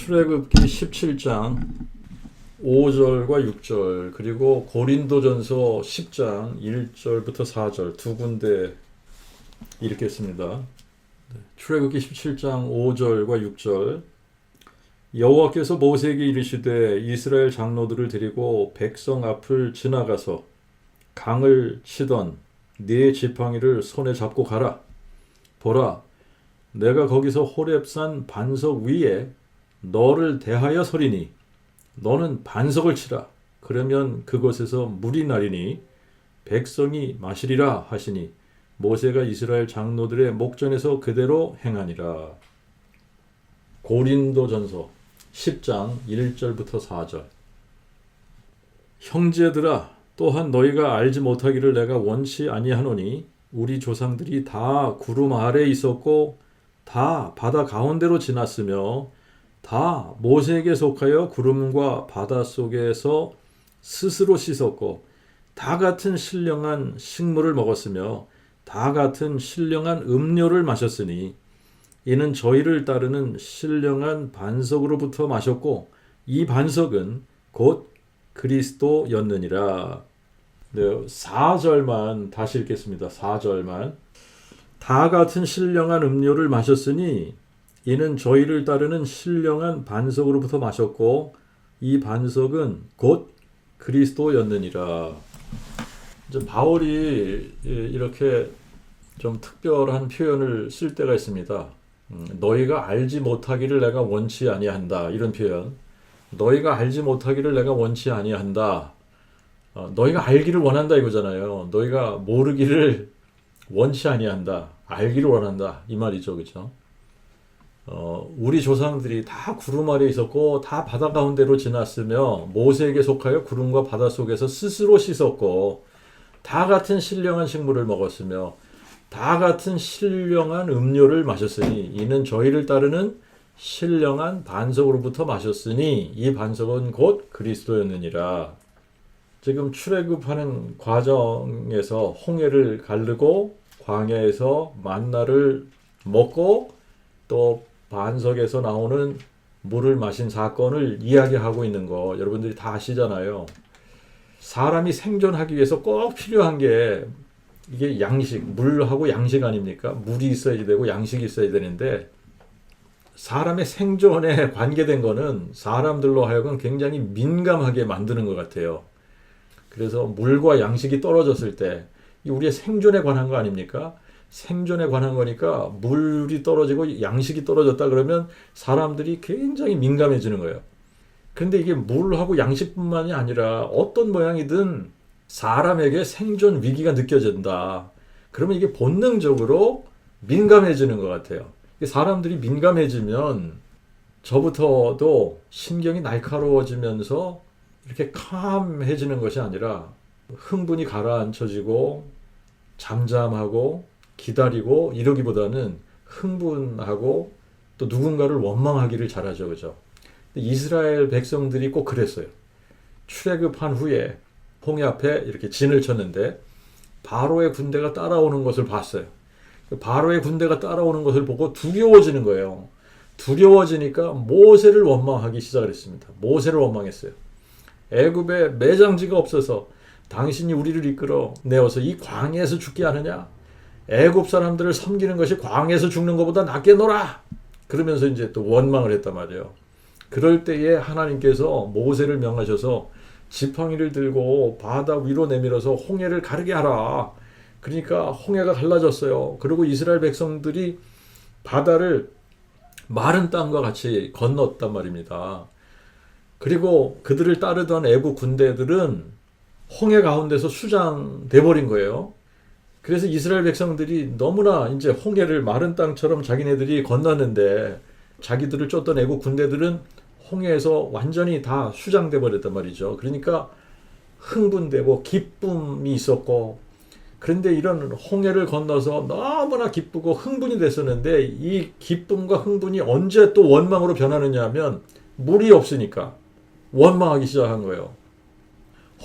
출애굽기 17장 5절과 6절 그리고 고린도전서 10장 1절부터 4절 두 군데 읽겠습니다. 출애굽기 17장 5절과 6절 여호와께서 모세에게 이르시되 이스라엘 장로들을 데리고 백성 앞을 지나가서 강을 치던 네 지팡이를 손에 잡고 가라. 보라, 내가 거기서 호렙산 반석 위에 너를 대하여 서리니 너는 반석을 치라. 그러면 그곳에서 물이 나리니 백성이 마시리라 하시니 모세가 이스라엘 장로들의 목전에서 그대로 행하니라. 고린도전서 10장 1절부터 4절 형제들아, 또한 너희가 알지 못하기를 내가 원치 아니하노니 우리 조상들이 다 구름 아래에 있었고 다 바다 가운데로 지났으며 다 모세에게 속하여 구름과 바다 속에서 스스로 씻었고 다 같은 신령한 식물을 먹었으며 다 같은 신령한 음료를 마셨으니 이는 저희를 따르는 신령한 반석으로부터 마셨고 이 반석은 곧 그리스도였느니라. 네, 4절만 다시 읽겠습니다. 4절만 다 같은 신령한 음료를 마셨으니 이는 저희를 따르는 신령한 반석으로부터 마셨고 이 반석은 곧 그리스도였느니라. 이제 바울이 이렇게 좀 특별한 표현을 쓸 때가 있습니다. 너희가 알지 못하기를 내가 원치 아니한다. 이런 표현. 너희가 알지 못하기를 내가 원치 아니한다. 너희가 알기를 원한다 이거잖아요. 너희가 모르기를 원치 아니한다. 알기를 원한다. 이 말이죠. 그렇죠? 우리 조상들이 다 구름 아래에 있었고 다 바다 가운데로 지났으며 모세에게 속하여 구름과 바다 속에서 스스로 씻었고 다 같은 신령한 식물을 먹었으며 다 같은 신령한 음료를 마셨으니 이는 저희를 따르는 신령한 반석으로부터 마셨으니 이 반석은 곧 그리스도였느니라. 지금 출애굽하는 과정에서 홍해를 가르고 광야에서 만나를 먹고 또 반석에서 나오는 물을 마신 사건을 이야기하고 있는 거 여러분들이 다 아시잖아요. 사람이 생존하기 위해서 꼭 필요한 게 이게 양식, 물하고 양식 아닙니까? 물이 있어야 되고 양식이 있어야 되는데 사람의 생존에 관계된 거는 사람들로 하여금 굉장히 민감하게 만드는 것 같아요. 그래서 물과 양식이 떨어졌을 때 우리의 생존에 관한 거 아닙니까? 생존에 관한 거니까 물이 떨어지고 양식이 떨어졌다 그러면 사람들이 굉장히 민감해지는 거예요. 그런데 이게 물하고 양식뿐만이 아니라 어떤 모양이든 사람에게 생존 위기가 느껴진다. 그러면 이게 본능적으로 민감해지는 것 같아요. 사람들이 민감해지면 저부터도 신경이 날카로워지면서 이렇게 캄해지는 것이 아니라 흥분이 가라앉혀지고 잠잠하고 기다리고 이러기보다는 흥분하고 또 누군가를 원망하기를 잘하죠. 그죠? 이스라엘 백성들이 꼭 그랬어요. 출애굽한 후에 홍해 앞에 이렇게 진을 쳤는데 바로의 군대가 따라오는 것을 봤어요. 바로의 군대가 따라오는 것을 보고 두려워지는 거예요. 두려워지니까 모세를 원망하기 시작을 했습니다. 모세를 원망했어요. 애굽에 매장지가 없어서 당신이 우리를 이끌어 내어서 이 광야에서 죽게 하느냐? 애굽 사람들을 섬기는 것이 광야에서 죽는 것보다 낫겠노라. 그러면서 이제 또 원망을 했단 말이에요. 그럴 때에 하나님께서 모세를 명하셔서 지팡이를 들고 바다 위로 내밀어서 홍해를 가르게 하라. 그러니까 홍해가 갈라졌어요. 그리고 이스라엘 백성들이 바다를 마른 땅과 같이 건넜단 말입니다. 그리고 그들을 따르던 애국 군대들은 홍해 가운데서 수장돼 버린 거예요. 그래서 이스라엘 백성들이 너무나 이제 홍해를 마른 땅처럼 자기네들이 건넜는데 자기들을 쫓던 애국 군대들은 홍해에서 완전히 다 수장돼 버렸단 말이죠. 그러니까 흥분되고 기쁨이 있었고 그런데 이런 홍해를 건너서 너무나 기쁘고 흥분이 됐었는데 이 기쁨과 흥분이 언제 또 원망으로 변하느냐 하면 물이 없으니까 원망하기 시작한 거예요.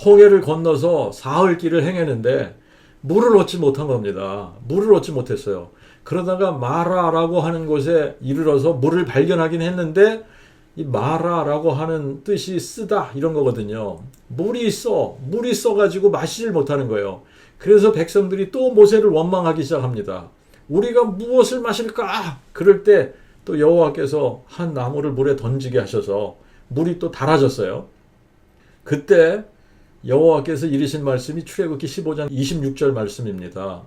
홍해를 건너서 사흘길을 행했는데 물을 얻지 못한 겁니다. 물을 얻지 못했어요. 그러다가 마라라고 하는 곳에 이르러서 물을 발견하긴 했는데 이 마라라고 하는 뜻이 쓰다 이런 거거든요. 물이 써가지고 마시질 못하는 거예요. 그래서 백성들이 또 모세를 원망하기 시작합니다. 우리가 무엇을 마실까? 그럴 때 또 여호와께서 한 나무를 물에 던지게 하셔서 물이 또 달아졌어요. 그때 여호와께서 이르신 말씀이 출애굽기 15장 26절 말씀입니다.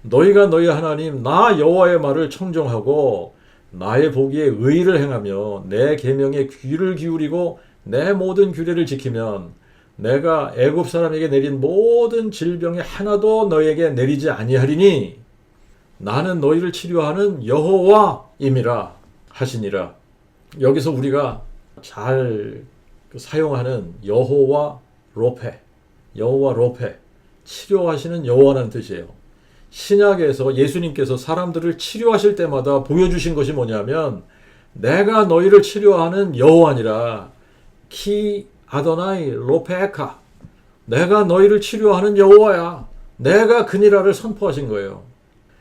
너희가 너희 하나님 나 여호와의 말을 청종하고 나의 보기에 의를 행하며 내 계명에 귀를 기울이고 내 모든 규례를 지키면 내가 애굽 사람에게 내린 모든 질병이 하나도 너에게 내리지 아니하리니 나는 너희를 치료하는 여호와임이라 하시니라. 여기서 우리가 잘 사용하는 여호와 로페, 치료하시는 여호와라는 뜻이에요. 신약에서 예수님께서 사람들을 치료하실 때마다 보여주신 것이 뭐냐면 내가 너희를 치료하는 여호와니라. 키 아도나이 로페카, 내가 너희를 치료하는 여호와야. 내가 그니라를 선포하신 거예요.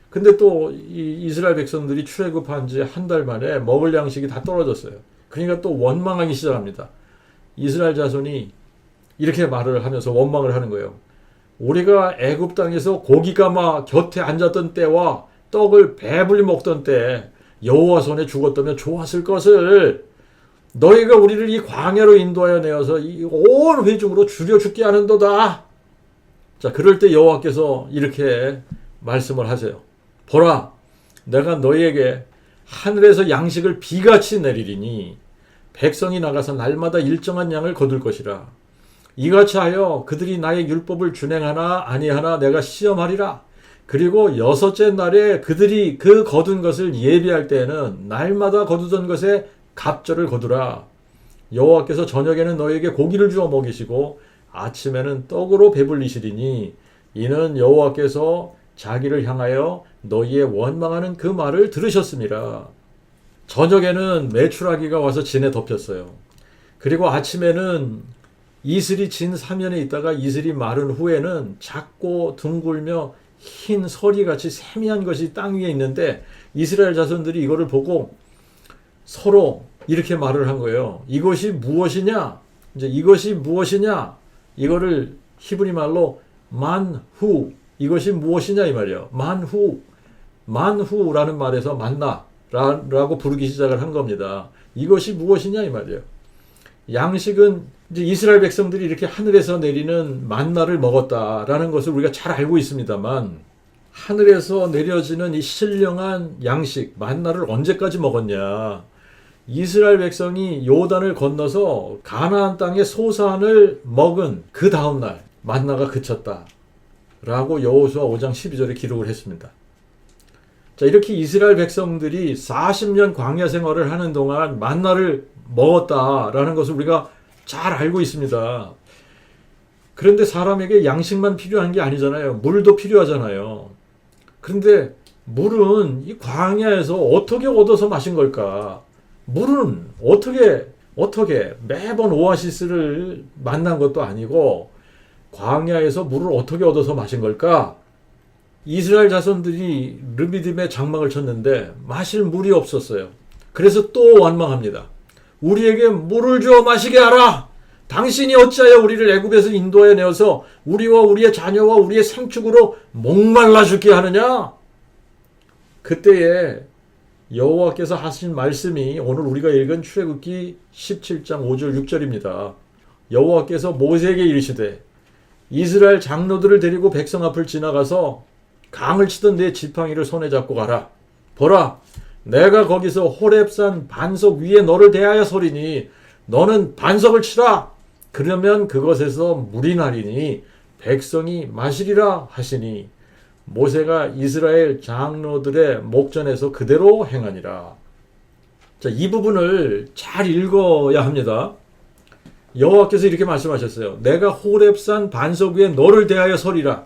근데 또 이 이스라엘 백성들이 출애굽한 지 한 달 만에 먹을 양식이 다 떨어졌어요. 그러니까 또 원망하기 시작합니다. 이스라엘 자손이 이렇게 말을 하면서 원망을 하는 거예요. 우리가 애굽 땅에서 고기가 막 곁에 앉았던 때와 떡을 배불리 먹던 때 여호와 손에 죽었다면 좋았을 것을 너희가 우리를 이 광야로 인도하여 내어서 이 온 회중으로 죽여 죽게 하는도다. 자, 그럴 때 여호와께서 이렇게 말씀을 하세요. 보라, 내가 너희에게 하늘에서 양식을 비같이 내리리니 백성이 나가서 날마다 일정한 양을 거둘 것이라. 이같이 하여 그들이 나의 율법을 준행하나 아니하나 내가 시험하리라. 그리고 여섯째 날에 그들이 그 거둔 것을 예비할 때에는 날마다 거두던 것에 갑절을 거두라. 여호와께서 저녁에는 너희에게 고기를 주어 먹이시고 아침에는 떡으로 배불리시리니 이는 여호와께서 자기를 향하여 너희의 원망하는 그 말을 들으셨습니다. 저녁에는 메추라기가 와서 진에 덮였어요. 그리고 아침에는 이슬이 진 사면에 있다가 이슬이 마른 후에는 작고 둥글며 흰 서리같이 세미한 것이 땅 위에 있는데 이스라엘 자손들이 이거를 보고 서로 이렇게 말을 한 거예요. 이것이 무엇이냐? 이것이 무엇이냐? 이거를 히브리 말로 만후, 이것이 무엇이냐 이 말이에요. 만후라는 말에서 만나라고 부르기 시작을 한 겁니다. 이것이 무엇이냐 이 말이에요. 양식은 이제 이스라엘 백성들이 이렇게 하늘에서 내리는 만나를 먹었다라는 것을 우리가 잘 알고 있습니다만 하늘에서 내려지는 이 신령한 양식 만나를 언제까지 먹었냐? 이스라엘 백성이 요단을 건너서 가나안 땅의 소산을 먹은 그 다음 날 만나가 그쳤다 라고 여호수아 5장 12절에 기록을 했습니다. 자, 이렇게 이스라엘 백성들이 40년 광야 생활을 하는 동안 만나를 먹었다라는 것을 우리가 잘 알고 있습니다. 그런데 사람에게 양식만 필요한 게 아니잖아요. 물도 필요하잖아요. 그런데 물은 이 광야에서 어떻게 얻어서 마신 걸까? 물은 어떻게 매번 오아시스를 만난 것도 아니고 광야에서 물을 어떻게 얻어서 마신 걸까? 이스라엘 자손들이 르비딤에 장막을 쳤는데 마실 물이 없었어요. 그래서 또 원망합니다. 우리에게 물을 주어 마시게 하라. 당신이 어찌하여 우리를 애굽에서 인도하여 내어서 우리와 우리의 자녀와 우리의 생축으로 목말라 죽게 하느냐? 그때에 여호와께서 하신 말씀이 오늘 우리가 읽은 출애굽기 17장 5절 6절입니다. 여호와께서 모세에게 이르시되 이스라엘 장로들을 데리고 백성 앞을 지나가서 강을 치던 내 지팡이를 손에 잡고 가라. 보라, 내가 거기서 호렙산 반석 위에 너를 대하여 서리니 너는 반석을 치라. 그러면 그것에서 물이 나리니 백성이 마시리라 하시니 모세가 이스라엘 장로들의 목전에서 그대로 행하니라. 자, 이 부분을 잘 읽어야 합니다. 여호와께서 이렇게 말씀하셨어요. 내가 호렙산 반석 위에 너를 대하여 서리라.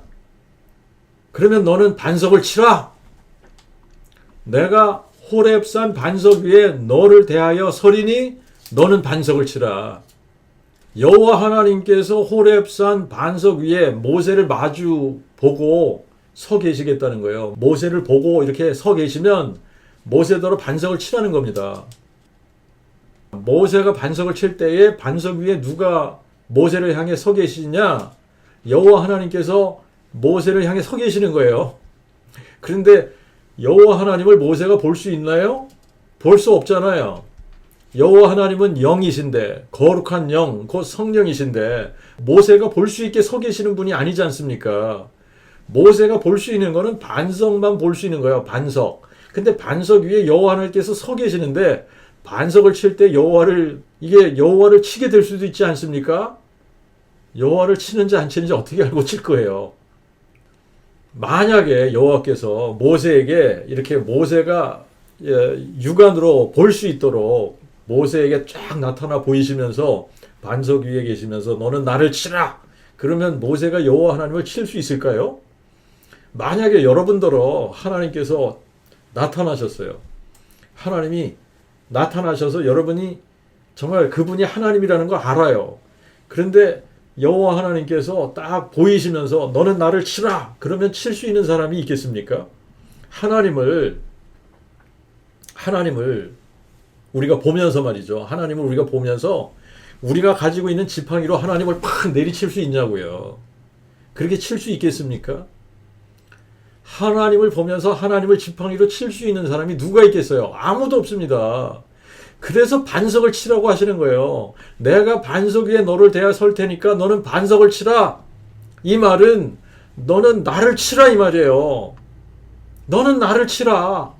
그러면 너는 반석을 치라. 내가 호렙산 반석 위에 너를 대하여 서리니 너는 반석을 치라. 여호와 하나님께서 호렙산 반석 위에 모세를 마주 보고 서 계시겠다는 거예요. 모세를 보고 이렇게 서 계시면 모세더러 반석을 치라는 겁니다. 모세가 반석을 칠 때에 반석 위에 누가 모세를 향해 서 계시냐? 여호와 하나님께서 모세를 향해 서 계시는 거예요. 그런데 여호와 하나님을 모세가 볼 수 있나요? 볼 수 없잖아요. 여호와 하나님은 영이신데, 거룩한 영, 곧 성령이신데 모세가 볼 수 있게 서 계시는 분이 아니지 않습니까? 모세가 볼 수 있는 거는 반석만 볼 수 있는 거예요. 반석. 근데 반석 위에 여호와 하나님께서 서 계시는데 반석을 칠 때 여호와를 치게 될 수도 있지 않습니까? 여호와를 치는지 안 치는지 어떻게 알고 칠 거예요? 만약에 여호와께서 모세에게 이렇게 모세가 육안으로 볼 수 있도록 모세에게 쫙 나타나 보이시면서 반석 위에 계시면서 너는 나를 치라. 그러면 모세가 여호와 하나님을 칠 수 있을까요? 만약에 여러분들로 하나님께서 나타나셨어요. 하나님이 나타나셔서 여러분이 정말 그분이 하나님이라는 걸 알아요. 그런데 여호와 하나님께서 딱 보이시면서 너는 나를 치라. 그러면 칠 수 있는 사람이 있겠습니까? 하나님을 우리가 보면서 말이죠. 하나님을 우리가 보면서 우리가 가지고 있는 지팡이로 하나님을 팍 내리칠 수 있냐고요. 그렇게 칠 수 있겠습니까? 하나님을 보면서 하나님을 지팡이로 칠 수 있는 사람이 누가 있겠어요? 아무도 없습니다. 그래서 반석을 치라고 하시는 거예요. 내가 반석 위에 너를 대하 설 테니까 너는 반석을 치라. 이 말은 너는 나를 치라 이 말이에요. 너는 나를 치라.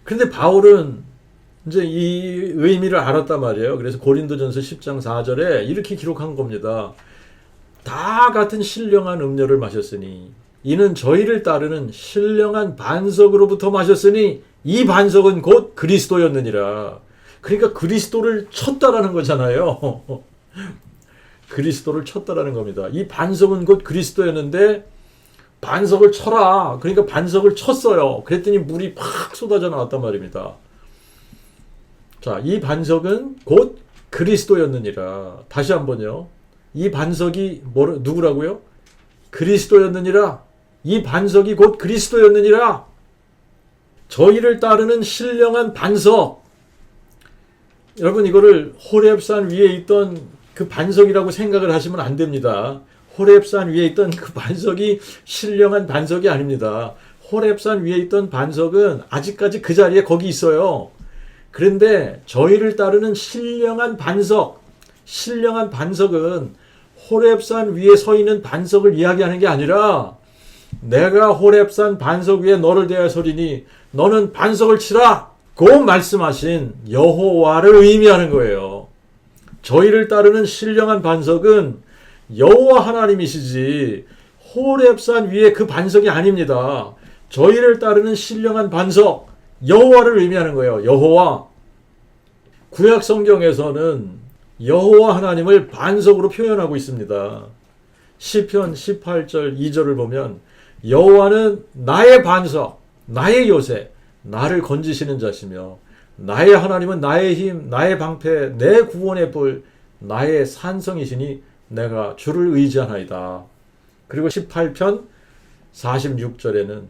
그런데 바울은 이제 이 의미를 알았단 말이에요. 그래서 고린도전서 10장 4절에 이렇게 기록한 겁니다. 다 같은 신령한 음료를 마셨으니 이는 저희를 따르는 신령한 반석으로부터 마셨으니 이 반석은 곧 그리스도였느니라. 그러니까 그리스도를 쳤다라는 거잖아요. 그리스도를 쳤다라는 겁니다. 이 반석은 곧 그리스도였는데 반석을 쳐라. 그러니까 반석을 쳤어요. 그랬더니 물이 팍 쏟아져 나왔단 말입니다. 자, 이 반석은 곧 그리스도였느니라. 다시 한번요. 이 반석이 누구라고요? 그리스도였느니라. 이 반석이 곧 그리스도였느니라. 저희를 따르는 신령한 반석. 여러분 이거를 호렙산 위에 있던 그 반석이라고 생각을 하시면 안 됩니다. 호렙산 위에 있던 그 반석이 신령한 반석이 아닙니다. 호렙산 위에 있던 반석은 아직까지 그 자리에 거기 있어요. 그런데 저희를 따르는 신령한 반석은 호렙산 위에 서 있는 반석을 이야기하는 게 아니라 내가 호렙산 반석 위에 너를 대하여 서리니 너는 반석을 치라. 고 말씀하신 여호와를 의미하는 거예요. 저희를 따르는 신령한 반석은 여호와 하나님이시지 호렙산 위에 그 반석이 아닙니다. 저희를 따르는 신령한 반석 여호와를 의미하는 거예요. 여호와. 구약 성경에서는 여호와 하나님을 반석으로 표현하고 있습니다. 시편 18절 2절을 보면 여호와는 나의 반석, 나의 요새, 나를 건지시는 자시며 나의 하나님은 나의 힘, 나의 방패, 내 구원의 뿔, 나의 산성이시니 내가 주를 의지하나이다. 그리고 18편 46절에는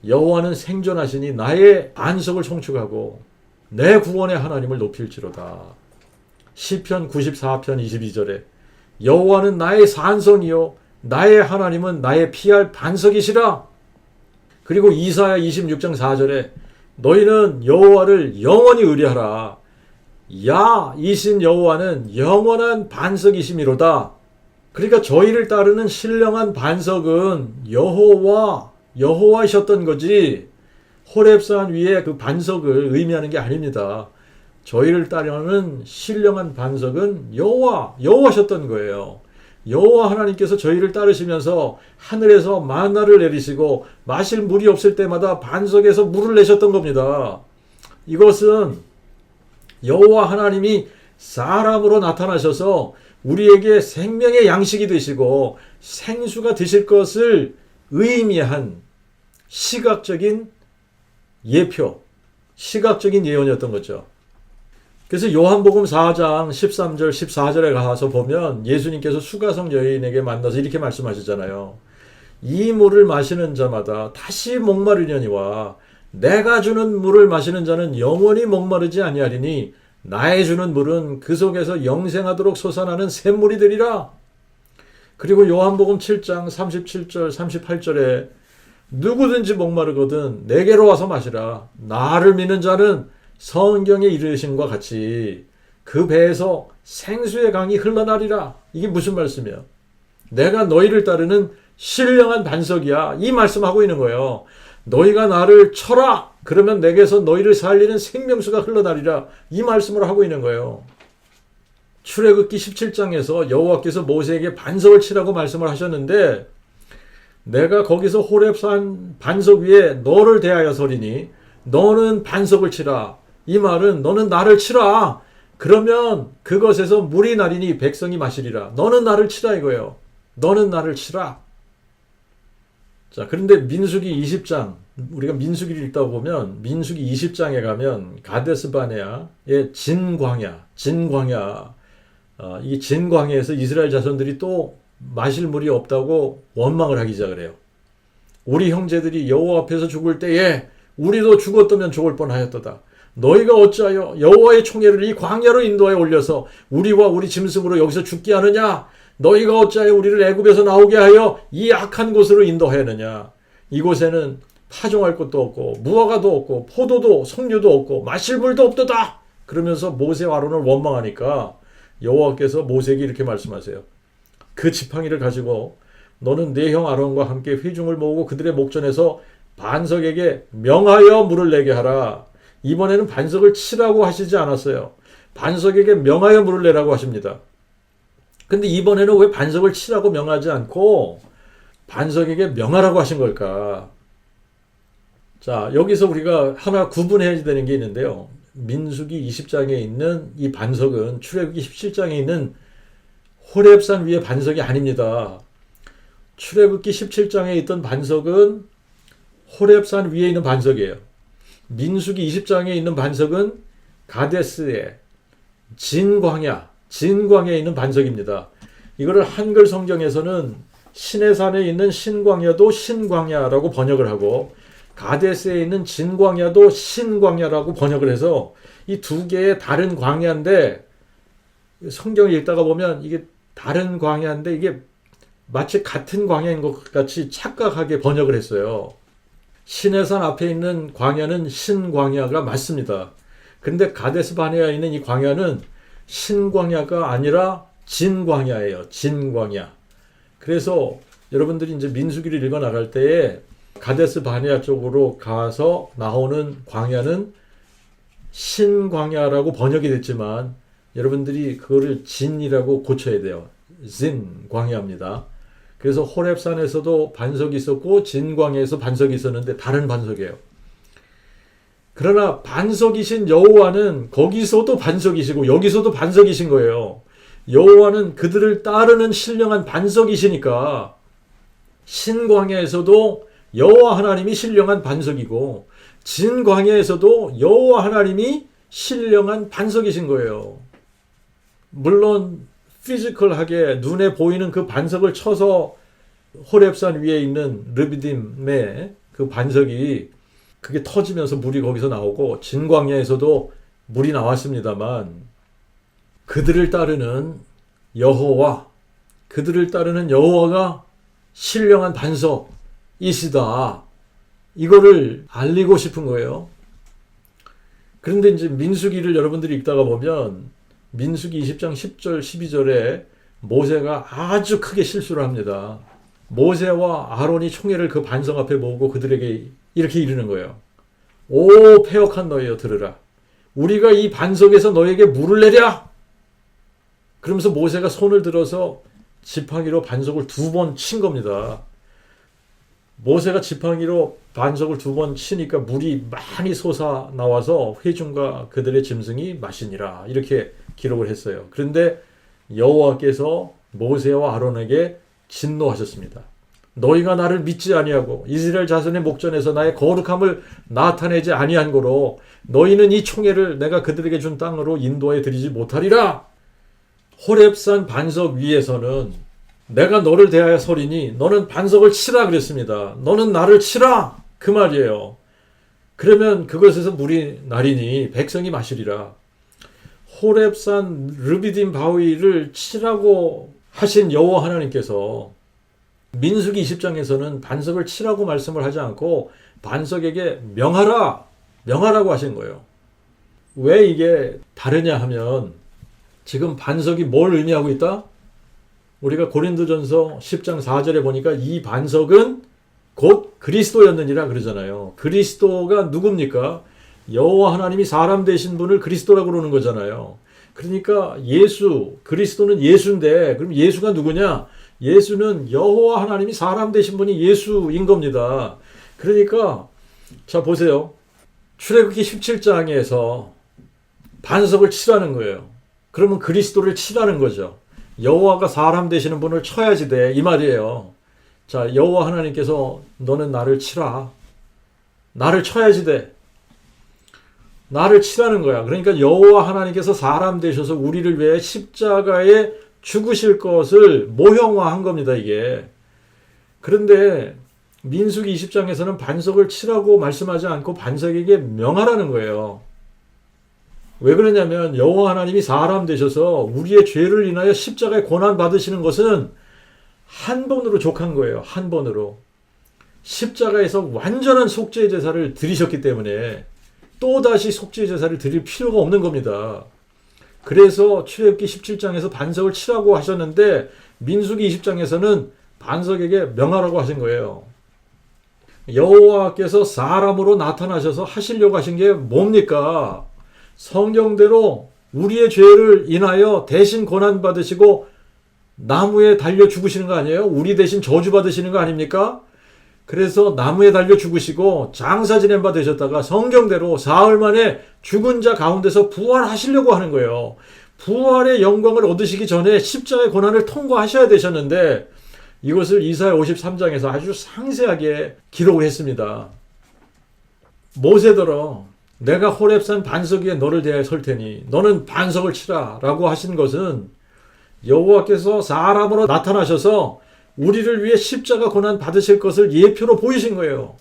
여호와는 생존하시니 나의 반석을 송축하고 내 구원의 하나님을 높일지로다. 시편 94편 22절에 여호와는 나의 산성이요 나의 하나님은 나의 피할 반석이시라. 그리고 이사야 26장 4절에 너희는 여호와를 영원히 의뢰하라. 야 이신 여호와는 영원한 반석이시미로다. 그러니까 저희를 따르는 신령한 반석은 여호와이셨던 거지 호렙산 위에 그 반석을 의미하는 게 아닙니다. 저희를 따르는 신령한 반석은 여호와셨던 거예요. 여호와 하나님께서 저희를 따르시면서 하늘에서 만나를 내리시고 마실 물이 없을 때마다 반석에서 물을 내셨던 겁니다. 이것은 여호와 하나님이 사람으로 나타나셔서 우리에게 생명의 양식이 되시고 생수가 되실 것을 의미한 시각적인 예표, 시각적인 예언이었던 거죠. 그래서 요한복음 4장 13절 14절에 가서 보면 예수님께서 수가성 여인에게 만나서 이렇게 말씀하시잖아요. 이 물을 마시는 자마다 다시 목마르려니와 내가 주는 물을 마시는 자는 영원히 목마르지 아니하리니 나의 주는 물은 그 속에서 영생하도록 솟아나는 샘물이 되리라. 그리고 요한복음 7장 37절 38절에 누구든지 목마르거든 내게로 와서 마시라. 나를 믿는 자는 성경에 이르신 것 같이 그 배에서 생수의 강이 흘러나리라. 이게 무슨 말씀이야? 내가 너희를 따르는 신령한 반석이야. 이 말씀하고 있는 거예요. 너희가 나를 쳐라. 그러면 내게서 너희를 살리는 생명수가 흘러나리라. 이 말씀을 하고 있는 거예요. 출애굽기 17장에서 여호와께서 모세에게 반석을 치라고 말씀을 하셨는데 내가 거기서 호렙산 반석 위에 너를 대하여 서리니 너는 반석을 치라. 이 말은 너는 나를 치라. 그러면 그것에서 물이 나리니 백성이 마시리라. 너는 나를 치라 이거예요. 너는 나를 치라. 자, 그런데 민수기 20장, 우리가 민수기를 읽다 보면 민수기 20장에 가면 가데스 바네아의 진광야, 이 진광야에서 이스라엘 자손들이 또 마실 물이 없다고 원망을 하기 시작을 해요. 우리 형제들이 여호와 앞에서 죽을 때에 우리도 죽었다면 죽을 뻔하였도다. 너희가 어찌하여 여호와의 총애를 이 광야로 인도하여 올려서 우리와 우리 짐승으로 여기서 죽게 하느냐? 너희가 어찌하여 우리를 애굽에서 나오게 하여 이 악한 곳으로 인도하였느냐? 이곳에는 파종할 곳도 없고 무화과도 없고 포도도 석류도 없고 마실 물도 없도다. 그러면서 모세와 아론을 원망하니까 여호와께서 모세에게 이렇게 말씀하세요. 그 지팡이를 가지고 너는 내 형 아론과 함께 회중을 모으고 그들의 목전에서 반석에게 명하여 물을 내게 하라. 이번에는 반석을 치라고 하시지 않았어요. 반석에게 명하여 물을 내라고 하십니다. 근데 이번에는 왜 반석을 치라고 명하지 않고 반석에게 명하라고 하신 걸까? 자, 여기서 우리가 하나 구분해야 되는 게 있는데요. 민수기 20장에 있는 이 반석은 출애굽기 17장에 있는 호렙산 위의 반석이 아닙니다. 출애굽기 17장에 있던 반석은 호렙산 위에 있는 반석이에요. 민수기 20장에 있는 반석은 가데스의 진광야에 있는 반석입니다. 이거를 한글 성경에서는 시내산에 있는 신광야도 신광야라고 번역을 하고 가데스에 있는 진광야도 신광야라고 번역을 해서 이 두 개의 다른 광야인데 성경을 읽다가 보면 이게 다른 광야인데 이게 마치 같은 광야인 것 같이 착각하게 번역을 했어요. 시내산 앞에 있는 광야는 신광야가 맞습니다. 근데 가데스 바네아에 있는 이 광야는 신광야가 아니라 진광야예요. 진광야. 그래서 여러분들이 이제 민수기를 읽어 나갈 때에 가데스 바네아 쪽으로 가서 나오는 광야는 신광야라고 번역이 됐지만 여러분들이 그거를 진이라고 고쳐야 돼요. 진 광야입니다. 그래서 호렙산에서도 반석이 있었고 진광야에서 반석이 있었는데 다른 반석이에요. 그러나 반석이신 여호와는 거기서도 반석이시고 여기서도 반석이신 거예요. 여호와는 그들을 따르는 신령한 반석이시니까 신광야에서도 여호와 하나님이 신령한 반석이고 진광야에서도 여호와 하나님이 신령한 반석이신 거예요. 물론 피지컬하게 눈에 보이는 그 반석을 쳐서 호렙산 위에 있는 르비딤의 그 반석이 그게 터지면서 물이 거기서 나오고 진광야에서도 물이 나왔습니다만 그들을 따르는 여호와가 신령한 반석이시다. 이거를 알리고 싶은 거예요. 그런데 이제 민수기를 여러분들이 읽다가 보면 민수기 20장 10절 12절에 모세가 아주 크게 실수를 합니다. 모세와 아론이 총회를 그 반석 앞에 모으고 그들에게 이렇게 이르는 거예요. 오 패역한 너희여 들으라. 우리가 이 반석에서 너에게 물을 내랴. 그러면서 모세가 손을 들어서 지팡이로 반석을 2번 친 겁니다. 모세가 지팡이로 반석을 2번 치니까 물이 많이 솟아 나와서 회중과 그들의 짐승이 마시니라. 이렇게 기록을 했어요. 그런데 여호와께서 모세와 아론에게 진노하셨습니다. 너희가 나를 믿지 아니하고 이스라엘 자손의 목전에서 나의 거룩함을 나타내지 아니한 고로 너희는 이 총회를 내가 그들에게 준 땅으로 인도해 드리지 못하리라. 호렙산 반석 위에서는 내가 너를 대하여 서리니 너는 반석을 치라 그랬습니다. 너는 나를 치라 그 말이에요. 그러면 그것에서 물이 나리니 백성이 마시리라. 호렙산 르비딤 바위를 치라고 하신 여호와 하나님께서 민수기 20장에서는 반석을 치라고 말씀을 하지 않고 반석에게 명하라고 하신 거예요. 왜 이게 다르냐 하면 지금 반석이 뭘 의미하고 있다? 우리가 고린도전서 10장 4절에 보니까 이 반석은 곧 그리스도였느니라 그러잖아요. 그리스도가 누굽니까? 여호와 하나님이 사람 되신 분을 그리스도라고 그러는 거잖아요. 그러니까 그리스도는 예수인데 그럼 예수가 누구냐? 예수는 여호와 하나님이 사람 되신 분이 예수인 겁니다. 그러니까 자 보세요. 출애굽기 17장에서 반석을 치라는 거예요. 그러면 그리스도를 치라는 거죠. 여호와가 사람 되시는 분을 쳐야지 돼 이 말이에요. 자 여호와 하나님께서 너는 나를 치라. 나를 쳐야지 돼. 나를 치라는 거야. 그러니까 여호와 하나님께서 사람 되셔서 우리를 위해 십자가에 죽으실 것을 모형화한 겁니다. 이게. 그런데 민수기 20장에서는 반석을 치라고 말씀하지 않고 반석에게 명하라는 거예요. 왜 그러냐면 여호와 하나님이 사람 되셔서 우리의 죄를 인하여 십자가에 고난 받으시는 것은 한 번으로 족한 거예요. 한 번으로. 십자가에서 완전한 속죄 제사를 드리셨기 때문에 또다시 속죄 제사를 드릴 필요가 없는 겁니다. 그래서 출애굽기 17장에서 반석을 치라고 하셨는데 민수기 20장에서는 반석에게 명하라고 하신 거예요. 여호와께서 사람으로 나타나셔서 하시려고 하신 게 뭡니까? 성경대로 우리의 죄를 인하여 대신 고난 받으시고 나무에 달려 죽으시는 거 아니에요? 우리 대신 저주 받으시는 거 아닙니까? 그래서 나무에 달려 죽으시고 장사 지낸 바 되셨다가 성경대로 사흘 만에 죽은 자 가운데서 부활하시려고 하는 거예요. 부활의 영광을 얻으시기 전에 십자가의 고난을 통과하셔야 되셨는데 이것을 이사야 53장에서 아주 상세하게 기록을 했습니다. 모세더러 내가 호렙산 반석 위에 너를 대하여 설 테니 너는 반석을 치라 라고 하신 것은 여호와께서 사람으로 나타나셔서 우리를 위해 십자가 고난 받으실 것을 예표로 보이신 거예요.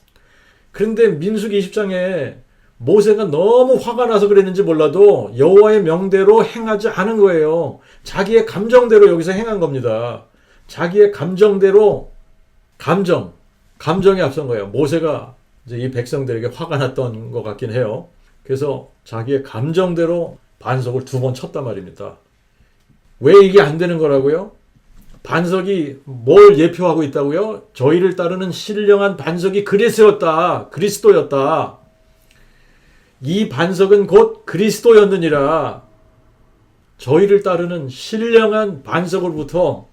그런데 민수기 20장에 모세가 너무 화가 나서 그랬는지 몰라도 여호와의 명대로 행하지 않은 거예요. 자기의 감정대로 여기서 행한 겁니다. 자기의 감정대로 감정이 앞선 거예요. 모세가 이제 이 백성들에게 화가 났던 것 같긴 해요. 그래서 자기의 감정대로 반석을 2번 쳤단 말입니다. 왜 이게 안 되는 거라고요? 반석이 뭘 예표하고 있다고요? 저희를 따르는 신령한 반석이 그리스도였다. 이 반석은 곧 그리스도였느니라. 저희를 따르는 신령한 반석으로부터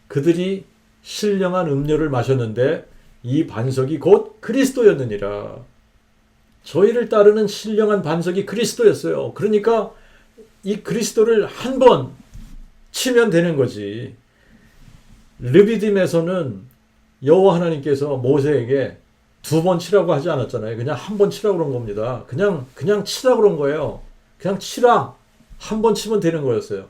그들이 신령한 음료를 마셨는데 이 반석이 곧 그리스도였느니라. 저희를 따르는 신령한 반석이 그리스도였어요. 그러니까 이 그리스도를 한 번 치면 되는 거지. 르비딤에서는 여호와 하나님께서 모세에게 2번 치라고 하지 않았잖아요. 그냥 한 번 치라고 그런 겁니다. 그냥 치라고 그런 거예요. 그냥 치라. 한 번 치면 되는 거였어요.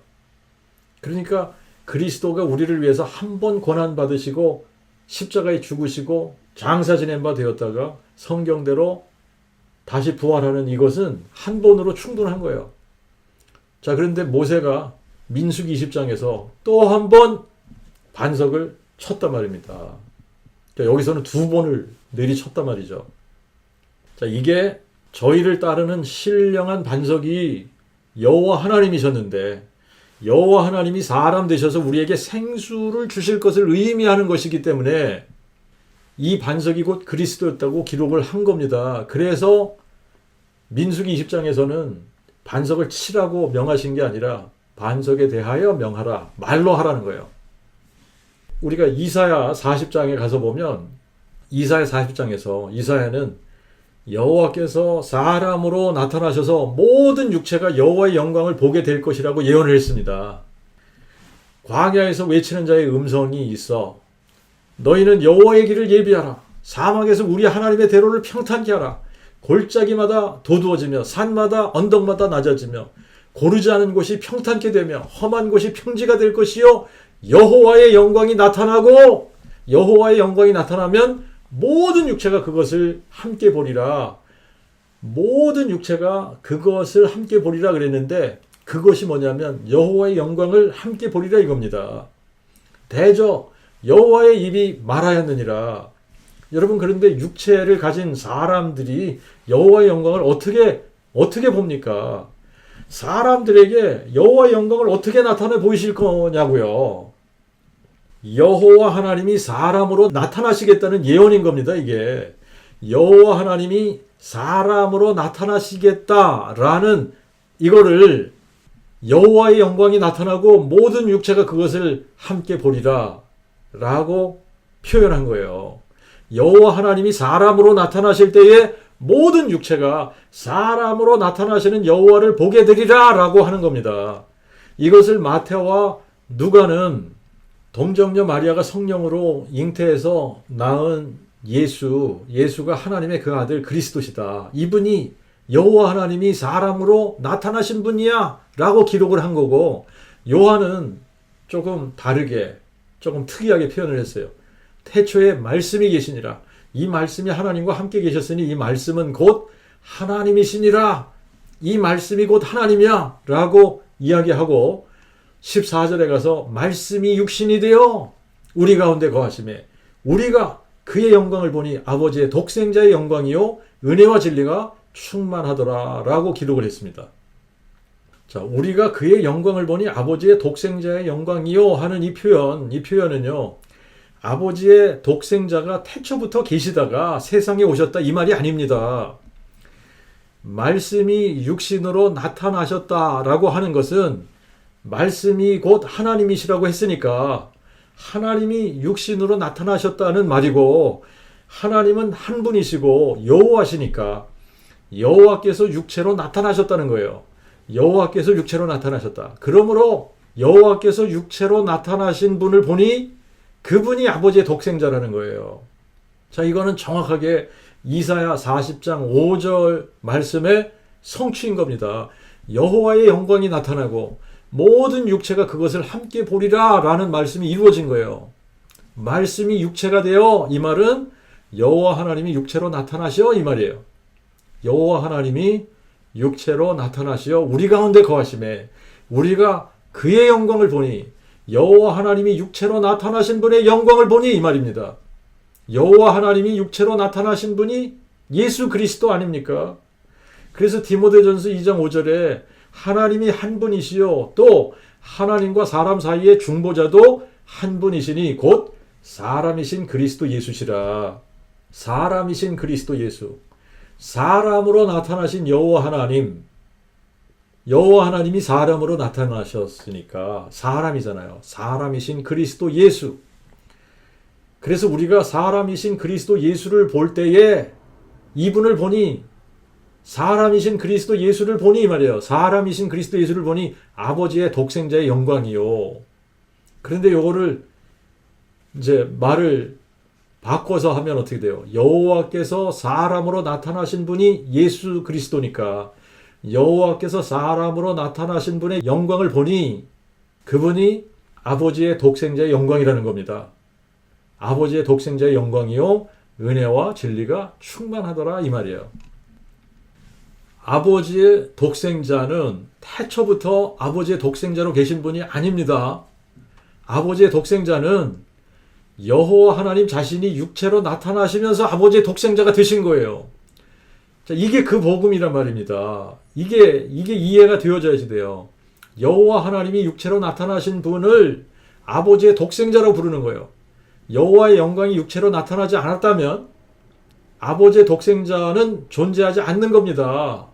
그러니까 그리스도가 우리를 위해서 한 번 고난 받으시고 십자가에 죽으시고 장사 지낸 바 되었다가 성경대로 다시 부활하는 이것은 한 번으로 충분한 거예요. 자, 그런데 모세가 민수기 20장에서 또 한 번 반석을 쳤단 말입니다. 자, 여기서는 2번을 내리쳤단 말이죠. 자, 이게 저희를 따르는 신령한 반석이 여호와 하나님이셨는데 여호와 하나님이 사람 되셔서 우리에게 생수를 주실 것을 의미하는 것이기 때문에 이 반석이 곧 그리스도였다고 기록을 한 겁니다. 그래서 민수기 20장에서는 반석을 치라고 명하신 게 아니라 반석에 대하여 명하라, 말로 하라는 거예요. 우리가 이사야 40장에 가서 보면 이사야 40장에서 이사야는 여호와께서 사람으로 나타나셔서 모든 육체가 여호와의 영광을 보게 될 것이라고 예언을 했습니다. 광야에서 외치는 자의 음성이 있어 너희는 여호와의 길을 예비하라. 사막에서 우리 하나님의 대로를 평탄케 하라. 골짜기마다 도두어지며 산마다 언덕마다 낮아지며 고르지 않은 곳이 평탄케 되며 험한 곳이 평지가 될 것이요 여호와의 영광이 나타나고 여호와의 영광이 나타나면 모든 육체가 그것을 함께 보리라. 모든 육체가 그것을 함께 보리라 그랬는데 그것이 뭐냐면 여호와의 영광을 함께 보리라 이겁니다. 대저 여호와의 입이 말하였느니라. 여러분, 그런데 육체를 가진 사람들이 여호와의 영광을 어떻게 봅니까? 사람들에게 여호와의 영광을 어떻게 나타내 보이실 거냐고요. 여호와 하나님이 사람으로 나타나시겠다는 예언인 겁니다. 이게 여호와 하나님이 사람으로 나타나시겠다라는 이거를 여호와의 영광이 나타나고 모든 육체가 그것을 함께 보리라 라고 표현한 거예요. 여호와 하나님이 사람으로 나타나실 때에 모든 육체가 사람으로 나타나시는 여호와를 보게 되리라 라고 하는 겁니다. 이것을 마태와 누가는 동정녀 마리아가 성령으로 잉태해서 낳은 예수가 하나님의 그 아들 그리스도시다. 이분이 여호와 하나님이 사람으로 나타나신 분이야 라고 기록을 한 거고, 요한은 조금 다르게 조금 특이하게 표현을 했어요. 태초에 말씀이 계시니라. 이 말씀이 하나님과 함께 계셨으니 이 말씀은 곧 하나님이시니라. 이 말씀이 곧 하나님이야 라고 이야기하고 14절에 가서 말씀이 육신이 되어 우리 가운데 거하심에 우리가 그의 영광을 보니 아버지의 독생자의 영광이요 은혜와 진리가 충만하더라 라고 기록을 했습니다. 자, 우리가 그의 영광을 보니 아버지의 독생자의 영광이요 하는 이 표현은요, 아버지의 독생자가 태초부터 계시다가 세상에 오셨다 이 말이 아닙니다. 말씀이 육신으로 나타나셨다라고 하는 것은 말씀이 곧 하나님이시라고 했으니까 하나님이 육신으로 나타나셨다는 말이고, 하나님은 한 분이시고 여호와시니까 여호와께서 육체로 나타나셨다는 거예요. 여호와께서 육체로 나타나셨다. 그러므로 여호와께서 육체로 나타나신 분을 보니 그분이 아버지의 독생자라는 거예요. 자, 이거는 정확하게 이사야 40장 5절 말씀의 성취인 겁니다. 여호와의 영광이 나타나고 모든 육체가 그것을 함께 보리라 라는 말씀이 이루어진 거예요. 말씀이 육체가 되어, 이 말은 여호와 하나님이 육체로 나타나시어 이 말이에요. 여호와 하나님이 육체로 나타나시어 우리 가운데 거하심에 우리가 그의 영광을 보니, 여호와 하나님이 육체로 나타나신 분의 영광을 보니 이 말입니다. 여호와 하나님이 육체로 나타나신 분이 예수 그리스도 아닙니까? 그래서 디모데전서 2장 5절에 하나님이 한 분이시요 또 하나님과 사람 사이의 중보자도 한 분이시니 곧 사람이신 그리스도 예수시라. 사람이신 그리스도 예수. 사람으로 나타나신 여호와 하나님. 여호와 하나님이 사람으로 나타나셨으니까 사람이잖아요. 사람이신 그리스도 예수. 그래서 우리가 사람이신 그리스도 예수를 볼 때에 이분을 보니, 사람이신 그리스도 예수를 보니 이 말이에요. 사람이신 그리스도 예수를 보니 아버지의 독생자의 영광이요. 그런데 요거를 이제 말을 바꿔서 하면 어떻게 돼요? 여호와께서 사람으로 나타나신 분이 예수 그리스도니까 여호와께서 사람으로 나타나신 분의 영광을 보니 그분이 아버지의 독생자의 영광이라는 겁니다. 아버지의 독생자의 영광이요 은혜와 진리가 충만하더라 이 말이에요. 아버지의 독생자는 태초부터 아버지의 독생자로 계신 분이 아닙니다. 아버지의 독생자는 여호와 하나님 자신이 육체로 나타나시면서 아버지의 독생자가 되신 거예요. 자, 이게 그 복음이란 말입니다. 이게 이해가 되어져야지 돼요. 여호와 하나님이 육체로 나타나신 분을 아버지의 독생자로 부르는 거예요. 여호와의 영광이 육체로 나타나지 않았다면 아버지의 독생자는 존재하지 않는 겁니다.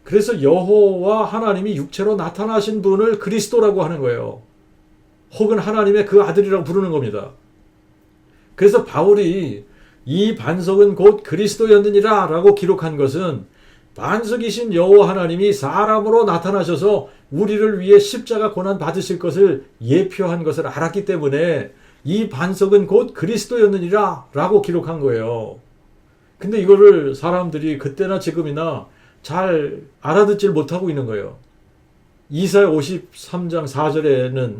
그래서 여호와 하나님이 육체로 나타나신 분을 그리스도라고 하는 거예요. 혹은 하나님의 그 아들이라고 부르는 겁니다. 그래서 바울이 이 반석은 곧 그리스도였느니라 라고 기록한 것은 반석이신 여호와 하나님이 사람으로 나타나셔서 우리를 위해 십자가 고난 받으실 것을 예표한 것을 알았기 때문에 이 반석은 곧 그리스도였느니라 라고 기록한 거예요. 근데 이거를 사람들이 그때나 지금이나 잘 알아듣질 못하고 있는 거예요. 이사야 53장 4절에는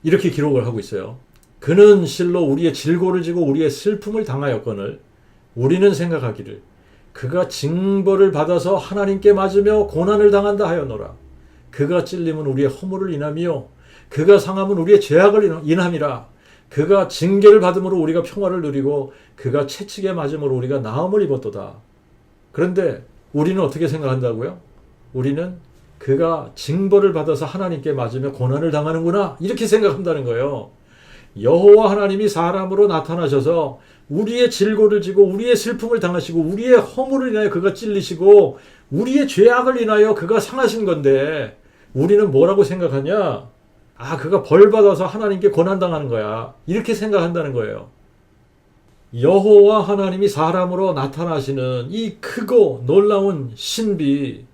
이렇게 기록을 하고 있어요. 그는 실로 우리의 질고를 지고 우리의 슬픔을 당하였거늘 우리는 생각하기를 그가 징벌을 받아서 하나님께 맞으며 고난을 당한다 하였노라. 그가 찔림은 우리의 허물을 인함이요 그가 상함은 우리의 죄악을 인함이라. 그가 징계를 받음으로 우리가 평화를 누리고 그가 채찍에 맞음으로 우리가 나음을 입었도다. 그런데 우리는 어떻게 생각한다고요? 우리는 그가 징벌을 받아서 하나님께 맞으며 고난을 당하는구나 이렇게 생각한다는 거예요. 여호와 하나님이 사람으로 나타나셔서 우리의 질고를 지고 우리의 슬픔을 당하시고 우리의 허물을 인하여 그가 찔리시고 우리의 죄악을 인하여 그가 상하신 건데 우리는 뭐라고 생각하냐? 아, 그가 벌 받아서 하나님께 고난당하는 거야. 이렇게 생각한다는 거예요. 여호와 하나님이 사람으로 나타나시는 이 크고 놀라운 신비,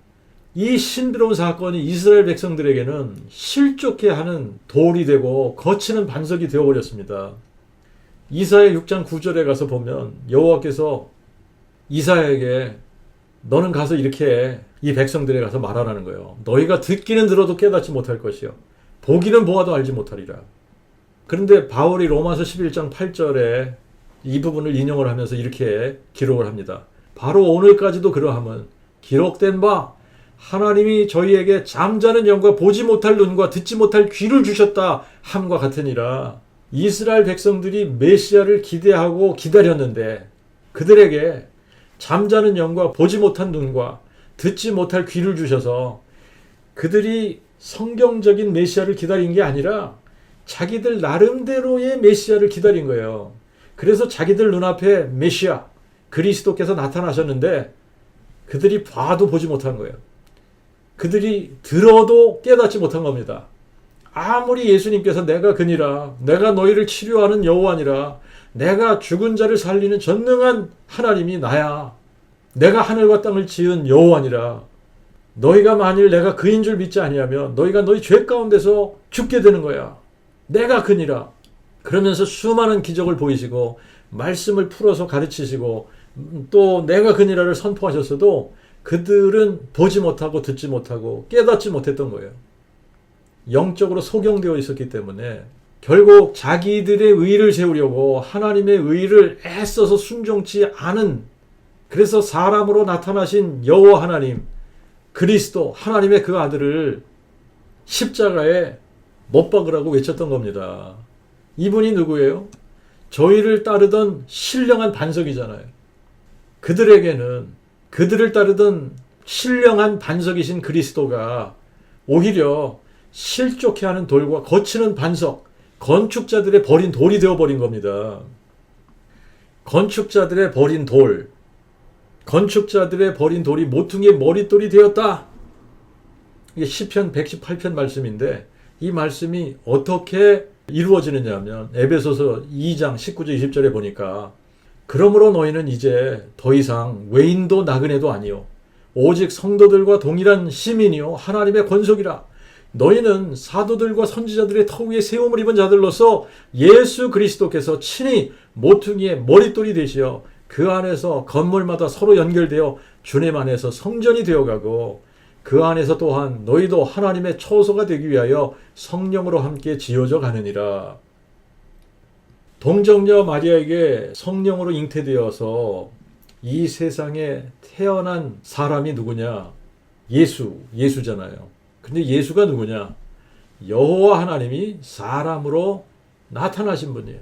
이 신비로운 사건이 이스라엘 백성들에게는 실족해 하는 돌이 되고 거치는 반석이 되어버렸습니다. 이사야 6장 9절에 가서 보면 여호와께서 이사야에게 너는 가서 이렇게 해. 이 백성들에 가서 말하라는 거예요. 너희가 듣기는 들어도 깨닫지 못할 것이요 보기는 보아도 알지 못하리라. 그런데 바울이 로마서 11장 8절에 이 부분을 인용을 하면서 이렇게 기록을 합니다. 바로 오늘까지도 그러함은 기록된 바 하나님이 저희에게 잠자는 영과 보지 못할 눈과 듣지 못할 귀를 주셨다 함과 같으니라. 이스라엘 백성들이 메시아를 기대하고 기다렸는데 그들에게 잠자는 영과 보지 못한 눈과 듣지 못할 귀를 주셔서 그들이 성경적인 메시아를 기다린 게 아니라 자기들 나름대로의 메시아를 기다린 거예요. 그래서 자기들 눈앞에 메시아 그리스도께서 나타나셨는데 그들이 봐도 보지 못한 거예요. 그들이 들어도 깨닫지 못한 겁니다. 아무리 예수님께서 내가 그니라 내가 너희를 치료하는 여호와니라 내가 죽은 자를 살리는 전능한 하나님이 나야 내가 하늘과 땅을 지은 여호와니라 너희가 만일 내가 그인 줄 믿지 아니하면 너희가 너희 죄 가운데서 죽게 되는 거야. 내가 그니라. 그러면서 수많은 기적을 보이시고 말씀을 풀어서 가르치시고 또 내가 그니라를 선포하셨어도 그들은 보지 못하고 듣지 못하고 깨닫지 못했던 거예요. 영적으로 소경되어 있었기 때문에 결국 자기들의 의를 세우려고 하나님의 의를 애써서 순종치 않은 그래서 사람으로 나타나신 여호와 하나님 그리스도 하나님의 그 아들을 십자가에 못 박으라고 외쳤던 겁니다. 이분이 누구예요? 저희를 따르던 신령한 반석이잖아요. 그들에게는 그들을 따르던 신령한 반석이신 그리스도가 오히려 실족해 하는 돌과 거치는 반석, 건축자들의 버린 돌이 되어버린 겁니다. 건축자들의 버린 돌, 건축자들의 버린 돌이 모퉁이의 머릿돌이 되었다. 이게 시편 118편 말씀인데 이 말씀이 어떻게 이루어지느냐 하면 에베소서 2장 19절 20절에 보니까 그러므로 너희는 이제 더 이상 외인도 나그네도 아니요 오직 성도들과 동일한 시민이요 하나님의 권속이라. 너희는 사도들과 선지자들의 터 위에 세움을 입은 자들로서 예수 그리스도께서 친히 모퉁이의 머릿돌이 되시어 그 안에서 건물마다 서로 연결되어 주님 안에서 성전이 되어가고 그 안에서 또한 너희도 하나님의 처소가 되기 위하여 성령으로 함께 지어져 가느니라. 동정녀 마리아에게 성령으로 잉태되어서 이 세상에 태어난 사람이 누구냐? 예수잖아요. 근데 예수가 누구냐? 여호와 하나님이 사람으로 나타나신 분이에요.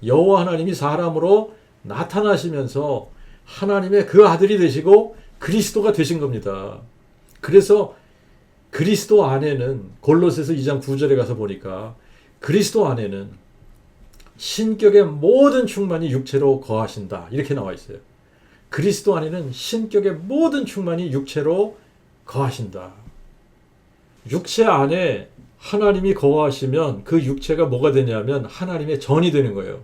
여호와 하나님이 사람으로 나타나시면서 하나님의 그 아들이 되시고 그리스도가 되신 겁니다. 그래서 그리스도 안에는 골로새서 2장 9절에 가서 보니까 그리스도 안에는 신격의 모든 충만이 육체로 거하신다. 이렇게 나와 있어요. 그리스도 안에는 신격의 모든 충만이 육체로 거하신다. 육체 안에 하나님이 거하시면 그 육체가 뭐가 되냐면 하나님의 전이 되는 거예요.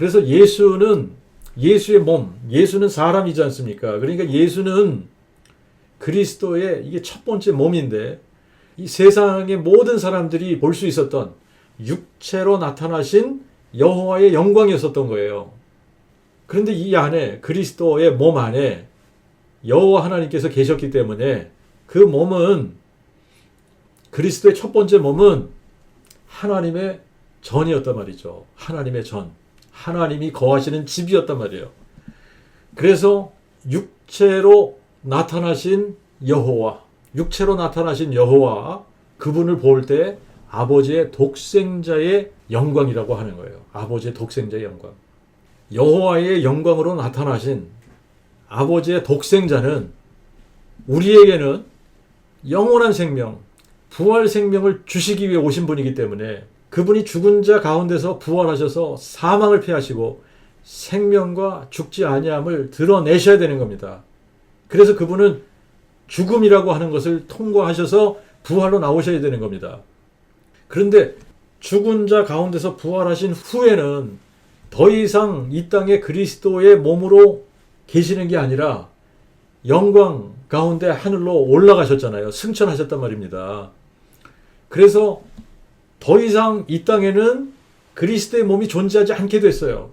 그래서 예수의 몸, 예수는 사람이지 않습니까? 그러니까 예수는 그리스도의 이게 첫 번째 몸인데 이 세상의 모든 사람들이 볼 수 있었던 육체로 나타나신 여호와의 영광이었었던 거예요. 그런데 이 안에 그리스도의 몸 안에 여호와 하나님께서 계셨기 때문에 그 몸은 그리스도의 첫 번째 몸은 하나님의 전이었단 말이죠. 하나님의 전. 하나님이 거하시는 집이었단 말이에요. 그래서 육체로 나타나신 여호와, 육체로 나타나신 여호와, 그분을 볼 때 아버지의 독생자의 영광이라고 하는 거예요. 아버지의 독생자의 영광. 여호와의 영광으로 나타나신 아버지의 독생자는 우리에게는 영원한 생명, 부활 생명을 주시기 위해 오신 분이기 때문에 그분이 죽은 자 가운데서 부활하셔서 사망을 피하시고 생명과 죽지 아니함을 드러내셔야 되는 겁니다. 그래서 그분은 죽음이라고 하는 것을 통과하셔서 부활로 나오셔야 되는 겁니다. 그런데 죽은 자 가운데서 부활하신 후에는 더 이상 이 땅에 그리스도의 몸으로 계시는 게 아니라 영광 가운데 하늘로 올라가셨잖아요. 승천하셨단 말입니다. 그래서 더 이상 이 땅에는 그리스도의 몸이 존재하지 않게 됐어요.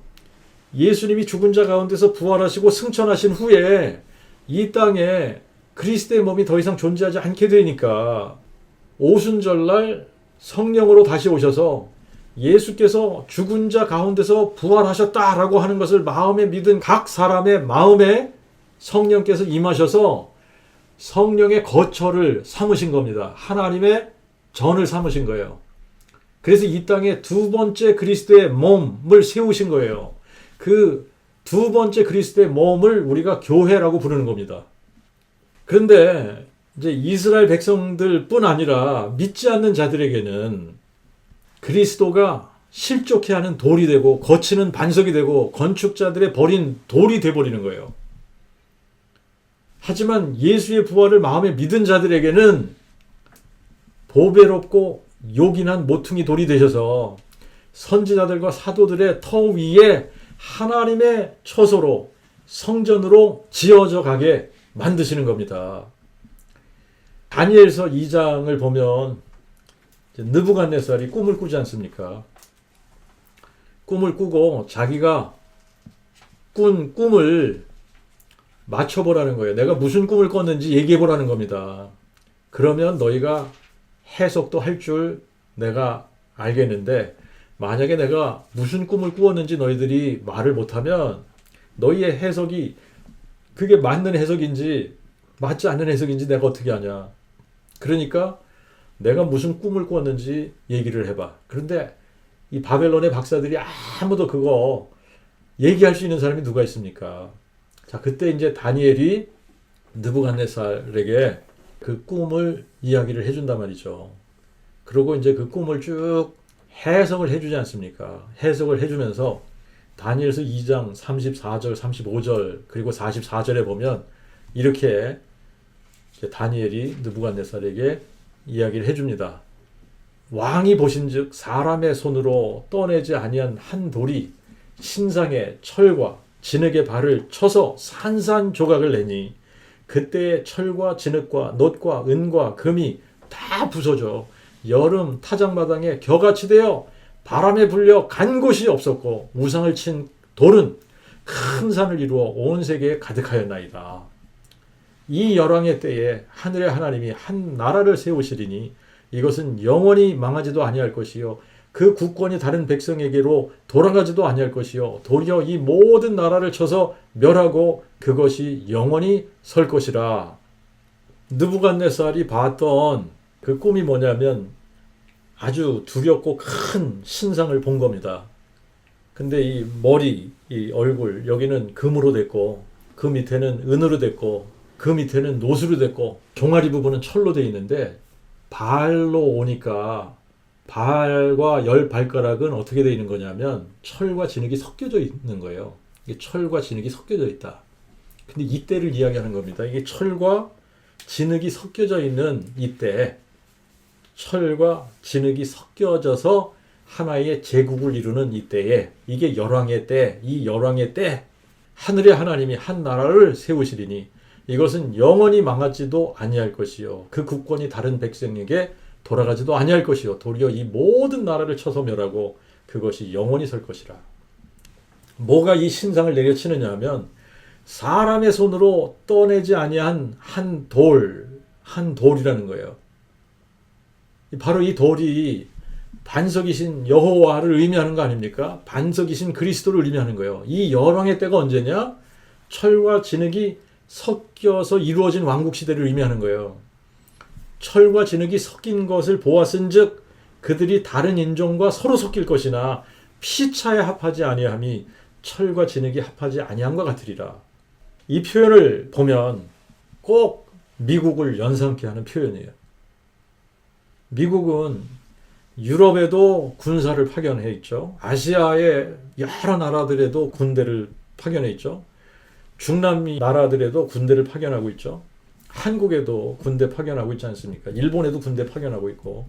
예수님이 죽은 자 가운데서 부활하시고 승천하신 후에 이 땅에 그리스도의 몸이 더 이상 존재하지 않게 되니까 오순절날 성령으로 다시 오셔서 예수께서 죽은 자 가운데서 부활하셨다라고 하는 것을 마음에 믿은 각 사람의 마음에 성령께서 임하셔서 성령의 거처를 삼으신 겁니다. 하나님의 전을 삼으신 거예요. 그래서 이 땅에 두 번째 그리스도의 몸을 세우신 거예요. 그 두 번째 그리스도의 몸을 우리가 교회라고 부르는 겁니다. 그런데 이제 이스라엘 백성들 뿐 아니라 믿지 않는 자들에게는 그리스도가 실족해 하는 돌이 되고 거치는 반석이 되고 건축자들의 버린 돌이 되어버리는 거예요. 하지만 예수의 부활을 마음에 믿은 자들에게는 보배롭고 요긴한 모퉁이 돌이 되셔서 선지자들과 사도들의 터 위에 하나님의 처소로 성전으로 지어져 가게 만드시는 겁니다. 다니엘서 2장을 보면 느부갓네살이 꿈을 꾸지 않습니까? 꿈을 꾸고 자기가 꾼 꿈을 맞춰보라는 거예요. 내가 무슨 꿈을 꿨는지 얘기해보라는 겁니다. 그러면 너희가 해석도 할 줄 내가 알겠는데 만약에 내가 무슨 꿈을 꾸었는지 너희들이 말을 못하면 너희의 해석이 그게 맞는 해석인지 맞지 않는 해석인지 내가 어떻게 아냐. 그러니까 내가 무슨 꿈을 꾸었는지 얘기를 해봐. 그런데 이 바벨론의 박사들이 아무도 그거 얘기할 수 있는 사람이 누가 있습니까? 자, 그때 이제 다니엘이 느부갓네살에게 그 꿈을 이야기를 해준단 말이죠. 그리고 이제 그 꿈을 쭉 해석을 해주지 않습니까? 해석을 해주면서 다니엘서 2장 34절, 35절 그리고 44절에 보면 이렇게 다니엘이 느부갓네살에게 이야기를 해줍니다. 왕이 보신즉 사람의 손으로 떠내지 아니한 한 돌이 신상의 철과 진흙의 발을 쳐서 산산조각을 내니 그때의 철과 진흙과 놋과 은과 금이 다 부서져 여름 타작마당에 겨같이 되어 바람에 불려 간 곳이 없었고 우상을 친 돌은 큰 산을 이루어 온 세계에 가득하였나이다. 이 열왕의 때에 하늘의 하나님이 한 나라를 세우시리니 이것은 영원히 망하지도 아니할 것이요 그 국권이 다른 백성에게로 돌아가지도 아니할 것이요 도리어 이 모든 나라를 쳐서 멸하고 그것이 영원히 설 것이라. 느부갓네살이 봤던 그 꿈이 뭐냐면 아주 두렵고 큰 신상을 본 겁니다. 근데 이 머리, 이 얼굴 여기는 금으로 됐고 그 밑에는 은으로 됐고 그 밑에는 노수로 됐고 종아리 부분은 철로 돼 있는데 발로 오니까 발과 열 발가락은 어떻게 되어 있는 거냐면 철과 진흙이 섞여져 있는 거예요. 이게 철과 진흙이 섞여져 있다. 근데 이때를 이야기하는 겁니다. 이게 철과 진흙이 섞여져 있는 이때, 철과 진흙이 섞여져서 하나의 제국을 이루는 이때에, 이게 열왕의 때, 이 열왕의 때 하늘의 하나님이 한 나라를 세우시리니 이것은 영원히 망하지도 아니할 것이요 그 국권이 다른 백성에게 돌아가지도 아니할 것이요 도리어 이 모든 나라를 쳐서 멸하고 그것이 영원히 설 것이라. 뭐가 이 신상을 내려치느냐 하면 사람의 손으로 떠내지 아니한 한 돌이라는 거예요. 바로 이 돌이 반석이신 여호와를 의미하는 거 아닙니까? 반석이신 그리스도를 의미하는 거예요. 이 열왕의 때가 언제냐? 철과 진흙이 섞여서 이루어진 왕국 시대를 의미하는 거예요. 철과 진흙이 섞인 것을 보았은즉 그들이 다른 인종과 서로 섞일 것이나 피차에 합하지 아니함이 철과 진흙이 합하지 아니함과 같으리라. 이 표현을 보면 꼭 미국을 연상케 하는 표현이에요. 미국은 유럽에도 군사를 파견해 있죠. 아시아의 여러 나라들에도 군대를 파견해 있죠. 중남미 나라들에도 군대를 파견하고 있죠. 한국에도 군대 파견하고 있지 않습니까? 일본에도 군대 파견하고 있고,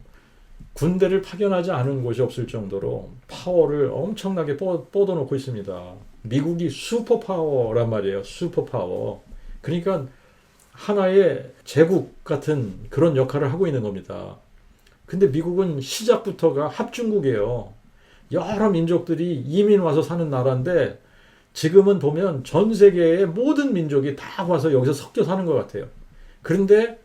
군대를 파견하지 않은 곳이 없을 정도로 파워를 엄청나게 뻗어놓고 있습니다. 미국이 슈퍼파워란 말이에요. 슈퍼파워. 그러니까 하나의 제국 같은 그런 역할을 하고 있는 겁니다. 근데 미국은 시작부터가 합중국이에요. 여러 민족들이 이민 와서 사는 나라인데 지금은 보면 전 세계의 모든 민족이 다 와서 여기서 섞여 사는 것 같아요. 그런데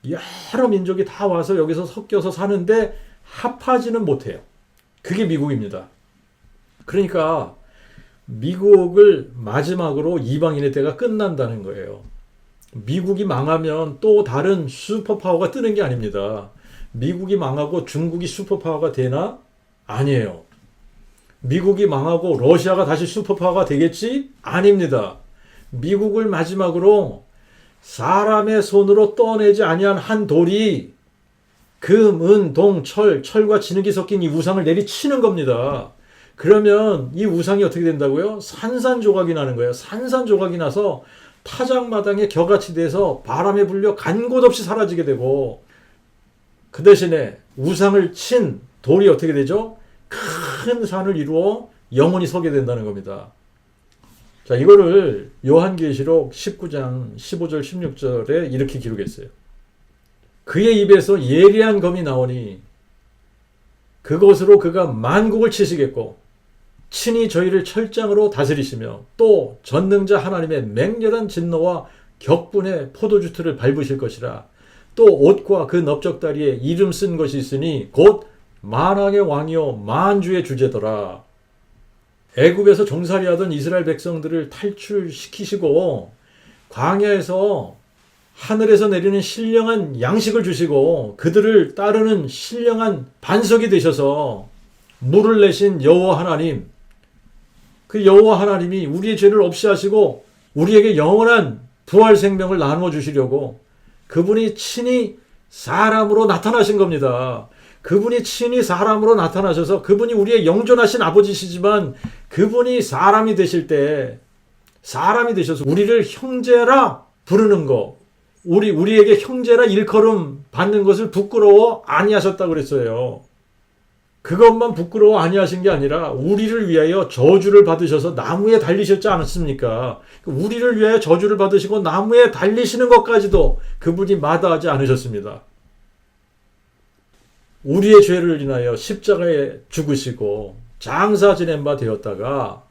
여러 민족이 다 와서 여기서 섞여서 사는데 합하지는 못해요. 그게 미국입니다. 그러니까 미국을 마지막으로 이방인의 때가 끝난다는 거예요. 미국이 망하면 또 다른 슈퍼파워가 뜨는 게 아닙니다. 미국이 망하고 중국이 슈퍼파워가 되나? 아니에요. 미국이 망하고 러시아가 다시 슈퍼파워가 되겠지? 아닙니다. 미국을 마지막으로 사람의 손으로 떠내지 아니한 한 돌이 금, 은, 동, 철과 진흙이 섞인 이 우상을 내리치는 겁니다. 그러면 이 우상이 어떻게 된다고요? 산산조각이 나는 거예요. 산산조각이 나서 타작마당에 겨같이 돼서 바람에 불려 간 곳 없이 사라지게 되고, 그 대신에 우상을 친 돌이 어떻게 되죠? 큰 산을 이루어 영원히 서게 된다는 겁니다. 자, 이거를 요한계시록 19장 15절 16절에 이렇게 기록했어요. 그의 입에서 예리한 검이 나오니 그것으로 그가 만국을 치시겠고 친히 저희를 철장으로 다스리시며 또 전능자 하나님의 맹렬한 진노와 격분의 포도주 틀을 밟으실 것이라. 또 옷과 그 넓적다리에 이름 쓴 것이 있으니 곧 만왕의 왕이요 만주의 주제더라. 애굽에서 종살이하던 이스라엘 백성들을 탈출시키시고 광야에서 하늘에서 내리는 신령한 양식을 주시고 그들을 따르는 신령한 반석이 되셔서 물을 내신 여호와 하나님, 그 여호와 하나님이 우리의 죄를 없이 하시고 우리에게 영원한 부활 생명을 나누어 주시려고 그분이 친히 사람으로 나타나신 겁니다. 그분이 친히 사람으로 나타나셔서 그분이 우리의 영존하신 아버지시지만 그분이 사람이 되실 때 사람이 되셔서 우리를 형제라 부르는 거, 우리에게 형제라 일컬음 받는 것을 부끄러워 아니하셨다고 그랬어요. 그것만 부끄러워 아니하신 게 아니라 우리를 위하여 저주를 받으셔서 나무에 달리셨지 않았습니까? 우리를 위하여 저주를 받으시고 나무에 달리시는 것까지도 그분이 마다하지 않으셨습니다. 우리의 죄를 인하여 십자가에 죽으시고 장사 지낸 바 되었다가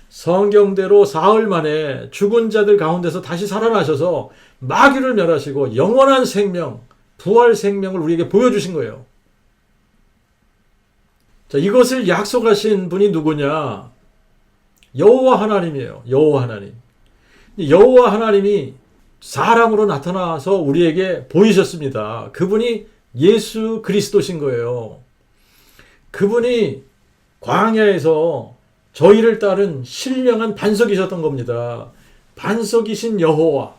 성경대로 사흘 만에 죽은 자들 가운데서 다시 살아나셔서 마귀를 멸하시고 영원한 생명, 부활 생명을 우리에게 보여주신 거예요. 자, 이것을 약속하신 분이 누구냐? 여호와 하나님이에요. 여호와 하나님. 여호와 하나님이 사람으로 나타나서 우리에게 보이셨습니다. 그분이 예수 그리스도신 거예요. 그분이 광야에서 저희를 따른 신령한 반석이셨던 겁니다. 반석이신 여호와,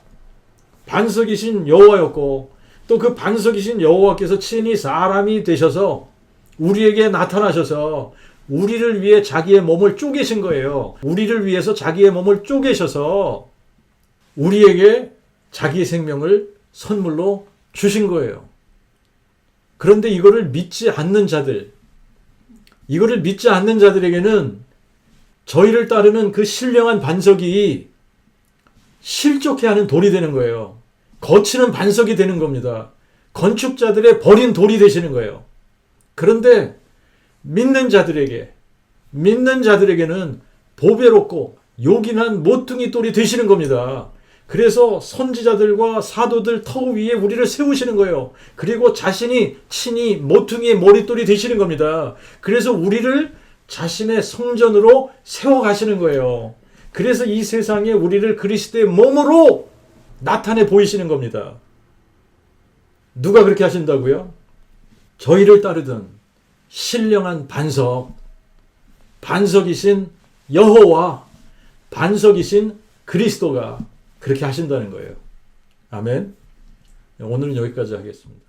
반석이신 여호와였고 또 그 반석이신 여호와께서 친히 사람이 되셔서 우리에게 나타나셔서 우리를 위해 자기의 몸을 쪼개신 거예요. 우리를 위해서 자기의 몸을 쪼개셔서 우리에게 자기의 생명을 선물로 주신 거예요. 그런데 이거를 믿지 않는 자들에게는 저희를 따르는 그 신령한 반석이 실족해 하는 돌이 되는 거예요. 거치는 반석이 되는 겁니다. 건축자들의 버린 돌이 되시는 거예요. 그런데 믿는 자들에게는 보배롭고 요긴한 모퉁이 돌이 되시는 겁니다. 그래서 선지자들과 사도들 터 위에 우리를 세우시는 거예요. 그리고 자신이 친히 모퉁이의 머릿돌이 되시는 겁니다. 그래서 우리를 자신의 성전으로 세워가시는 거예요. 그래서 이 세상에 우리를 그리스도의 몸으로 나타내 보이시는 겁니다. 누가 그렇게 하신다고요? 저희를 따르던 신령한 반석이신 여호와, 반석이신 그리스도가 그렇게 하신다는 거예요. 아멘. 오늘은 여기까지 하겠습니다.